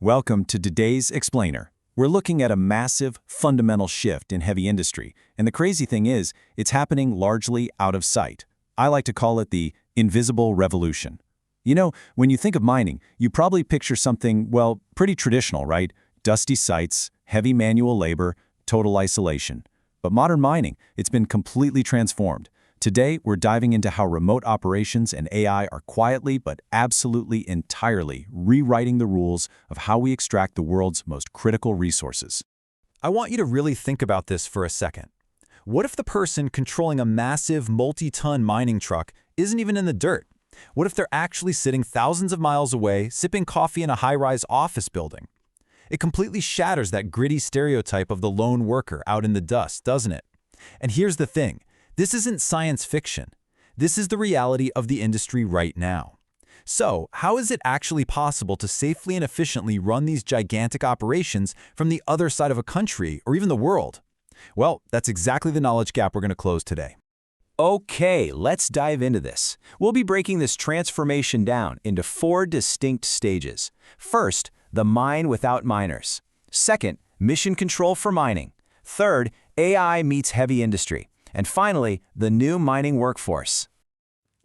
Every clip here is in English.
Welcome to today's Explainer. We're looking at a massive, fundamental shift in heavy industry, and the crazy thing is, it's happening largely out of sight. I like to call it the invisible revolution. You know, when you think of mining, you probably picture something, well, pretty traditional, right? Dusty sites, heavy manual labor, total isolation. But modern mining, it's been completely transformed. Today, we're diving into how remote operations and AI are quietly but absolutely entirely rewriting the rules of how we extract the world's most critical resources. I want you to really think about this for a second. What if the person controlling a massive multi-ton mining truck isn't even in the dirt? What if they're actually sitting thousands of miles away, sipping coffee in a high-rise office building? It completely shatters that gritty stereotype of the lone worker out in the dust, doesn't it? And here's the thing. This isn't science fiction. This is the reality of the industry right now. So, how is it actually possible to safely and efficiently run these gigantic operations from the other side of a country or even the world? Well, that's exactly the knowledge gap we're going to close today. Okay, let's dive into this. We'll be breaking this transformation down into 4 distinct stages. First, the mine without miners. Second, mission control for mining. Third, AI meets heavy industry. And finally, the new mining workforce.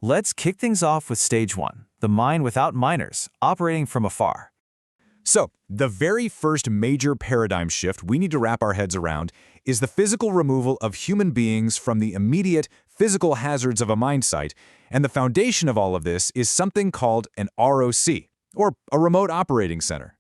Let's kick things off with stage 1, the mine without miners, operating from afar. So, the very first major paradigm shift we need to wrap our heads around is the physical removal of human beings from the immediate physical hazards of a mine site, and the foundation of all of this is something called an ROC, or a remote operating center.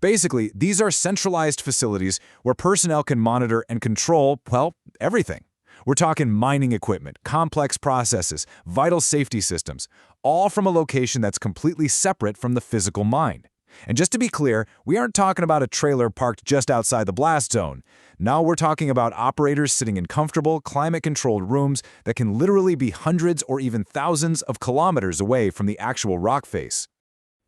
Basically, these are centralized facilities where personnel can monitor and control, well, everything. We're talking mining equipment, complex processes, vital safety systems, all from a location that's completely separate from the physical mine. And just to be clear, we aren't talking about a trailer parked just outside the blast zone. Now we're talking about operators sitting in comfortable, climate-controlled rooms that can literally be hundreds or even thousands of kilometers away from the actual rock face.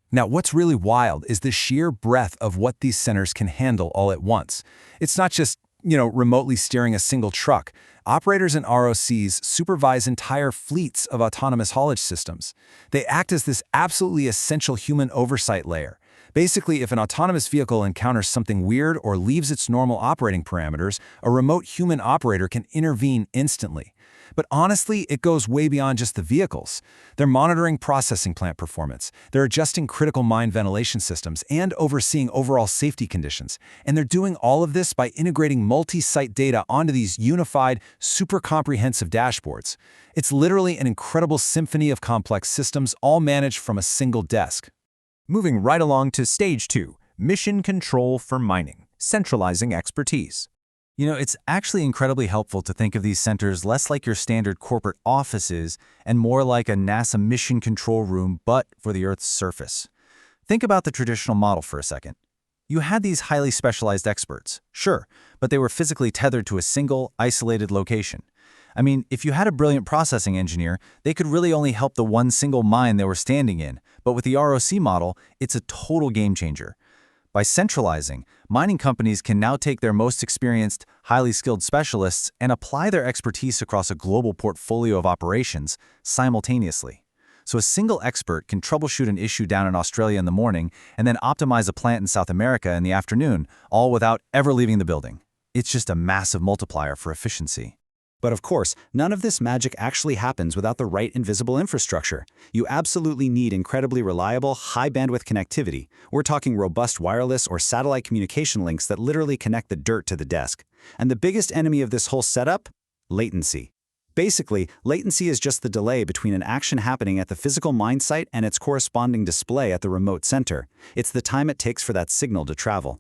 Now, what's really wild is the sheer breadth of what these centers can handle all at once. It's not just, remotely steering a single truck. Operators in ROCs supervise entire fleets of autonomous haulage systems. They act as this absolutely essential human oversight layer. Basically, if an autonomous vehicle encounters something weird or leaves its normal operating parameters, a remote human operator can intervene instantly. But honestly, it goes way beyond just the vehicles. They're monitoring processing plant performance, they're adjusting critical mine ventilation systems, and overseeing overall safety conditions. And they're doing all of this by integrating multi-site data onto these unified, super comprehensive dashboards. It's literally an incredible symphony of complex systems, all managed from a single desk. Moving right along to stage 2, mission control for mining, centralizing expertise. It's actually incredibly helpful to think of these centers less like your standard corporate offices and more like a NASA mission control room, but for the Earth's surface. Think about the traditional model for a second. You had these highly specialized experts, sure, but they were physically tethered to a single, isolated location. I mean, if you had a brilliant processing engineer, they could really only help the one single mine they were standing in, but with the ROC model, it's a total game changer. By centralizing, mining companies can now take their most experienced, highly skilled specialists and apply their expertise across a global portfolio of operations simultaneously. So a single expert can troubleshoot an issue down in Australia in the morning and then optimize a plant in South America in the afternoon, all without ever leaving the building. It's just a massive multiplier for efficiency. But of course, none of this magic actually happens without the right invisible infrastructure. You absolutely need incredibly reliable, high-bandwidth connectivity. We're talking robust wireless or satellite communication links that literally connect the dirt to the desk. And the biggest enemy of this whole setup? Latency. Basically, latency is just the delay between an action happening at the physical mine site and its corresponding display at the remote center. It's the time it takes for that signal to travel.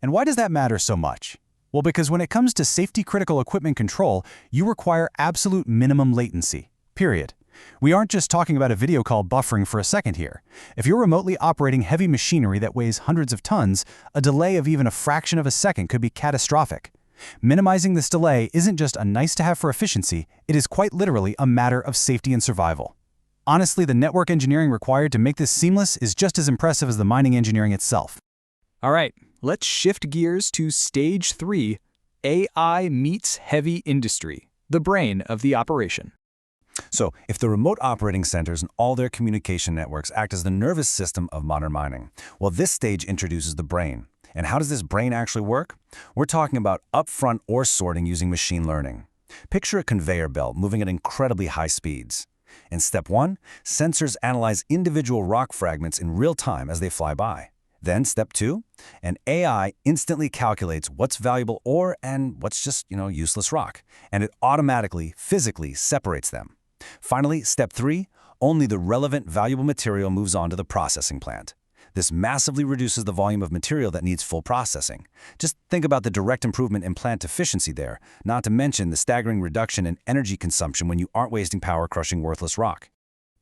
And why does that matter so much? Well, because when it comes to safety-critical equipment control, you require absolute minimum latency, period. We aren't just talking about a video call buffering for a second here. If you're remotely operating heavy machinery that weighs hundreds of tons, a delay of even a fraction of a second could be catastrophic. Minimizing this delay isn't just a nice-to-have for efficiency, it is quite literally a matter of safety and survival. Honestly, the network engineering required to make this seamless is just as impressive as the mining engineering itself. All right, let's shift gears to stage 3, AI meets heavy industry, the brain of the operation. So, if the remote operating centers and all their communication networks act as the nervous system of modern mining, well, this stage introduces the brain. And how does this brain actually work? We're talking about upfront ore sorting using machine learning. Picture a conveyor belt moving at incredibly high speeds. In step 1, sensors analyze individual rock fragments in real time as they fly by. Then step 2, an AI instantly calculates what's valuable ore and what's just, useless rock, and it automatically, physically separates them. Finally, step 3, only the relevant valuable material moves on to the processing plant. This massively reduces the volume of material that needs full processing. Just think about the direct improvement in plant efficiency there, not to mention the staggering reduction in energy consumption when you aren't wasting power crushing worthless rock.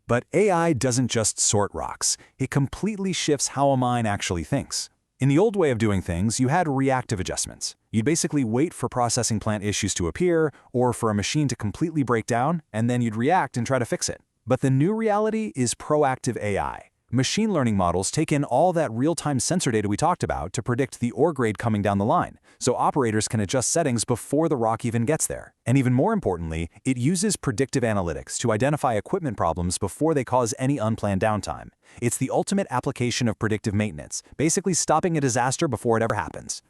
But AI doesn't just sort rocks. It completely shifts how a mine actually thinks. In the old way of doing things, you had reactive adjustments. You'd basically wait for processing plant issues to appear or for a machine to completely break down, and then you'd react and try to fix it. But the new reality is proactive AI. Machine learning models take in all that real-time sensor data we talked about to predict the ore grade coming down the line, so operators can adjust settings before the rock even gets there. And even more importantly, it uses predictive analytics to identify equipment problems before they cause any unplanned downtime. It's the ultimate application of predictive maintenance, basically stopping a disaster before it ever happens.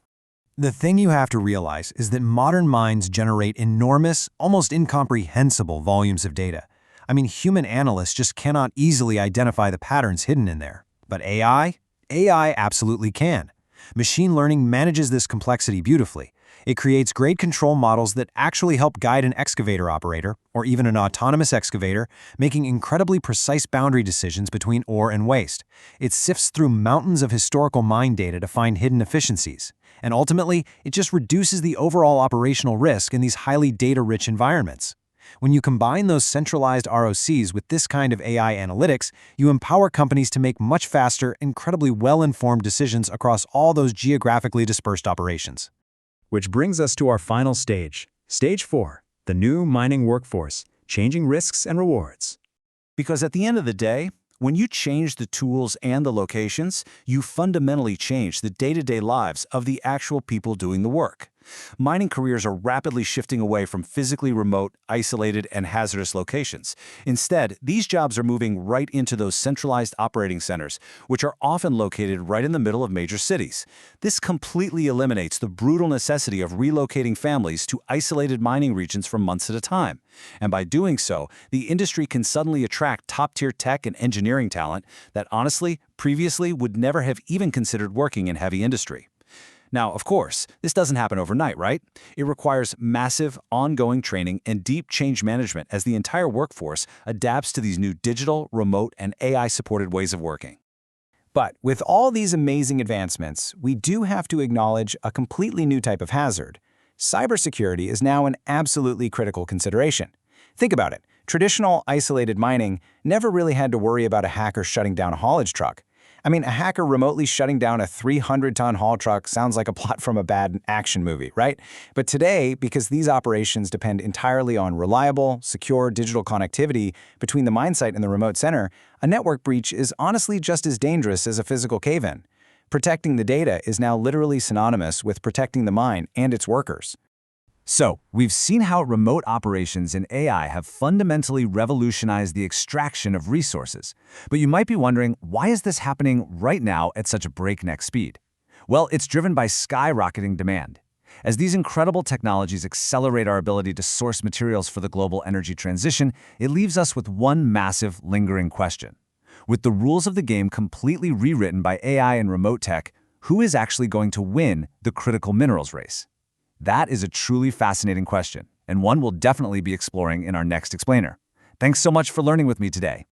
The thing you have to realize is that modern mines generate enormous, almost incomprehensible volumes of data. I mean, human analysts just cannot easily identify the patterns hidden in there. But AI? AI absolutely can. Machine learning manages this complexity beautifully. It creates grade control models that actually help guide an excavator operator, or even an autonomous excavator, making incredibly precise boundary decisions between ore and waste. It sifts through mountains of historical mine data to find hidden efficiencies. And ultimately, it just reduces the overall operational risk in these highly data-rich environments. When you combine those centralized ROCs with this kind of AI analytics, you empower companies to make much faster, incredibly well-informed decisions across all those geographically dispersed operations. Which brings us to our final stage, Stage 4, the new mining workforce, changing risks and rewards. Because at the end of the day, when you change the tools and the locations, you fundamentally change the day-to-day lives of the actual people doing the work. Mining careers are rapidly shifting away from physically remote, isolated, and hazardous locations. Instead, these jobs are moving right into those centralized operating centers, which are often located right in the middle of major cities. This completely eliminates the brutal necessity of relocating families to isolated mining regions for months at a time. And by doing so, the industry can suddenly attract top-tier tech and engineering talent that honestly, previously would never have even considered working in heavy industry. Now, of course, this doesn't happen overnight, right? It requires massive, ongoing training and deep change management as the entire workforce adapts to these new digital, remote, and AI-supported ways of working. But with all these amazing advancements, we do have to acknowledge a completely new type of hazard. Cybersecurity is now an absolutely critical consideration. Think about it. Traditional, isolated mining never really had to worry about a hacker shutting down a haulage truck. I mean, a hacker remotely shutting down a 300-ton haul truck sounds like a plot from a bad action movie, right? But today, because these operations depend entirely on reliable, secure digital connectivity between the mine site and the remote center, a network breach is honestly just as dangerous as a physical cave-in. Protecting the data is now literally synonymous with protecting the mine and its workers. So, we've seen how remote operations in AI have fundamentally revolutionized the extraction of resources. But you might be wondering, why is this happening right now at such a breakneck speed? Well, it's driven by skyrocketing demand. As these incredible technologies accelerate our ability to source materials for the global energy transition, it leaves us with one massive, lingering question. With the rules of the game completely rewritten by AI and remote tech, who is actually going to win the critical minerals race? That is a truly fascinating question, and one we'll definitely be exploring in our next explainer. Thanks so much for learning with me today.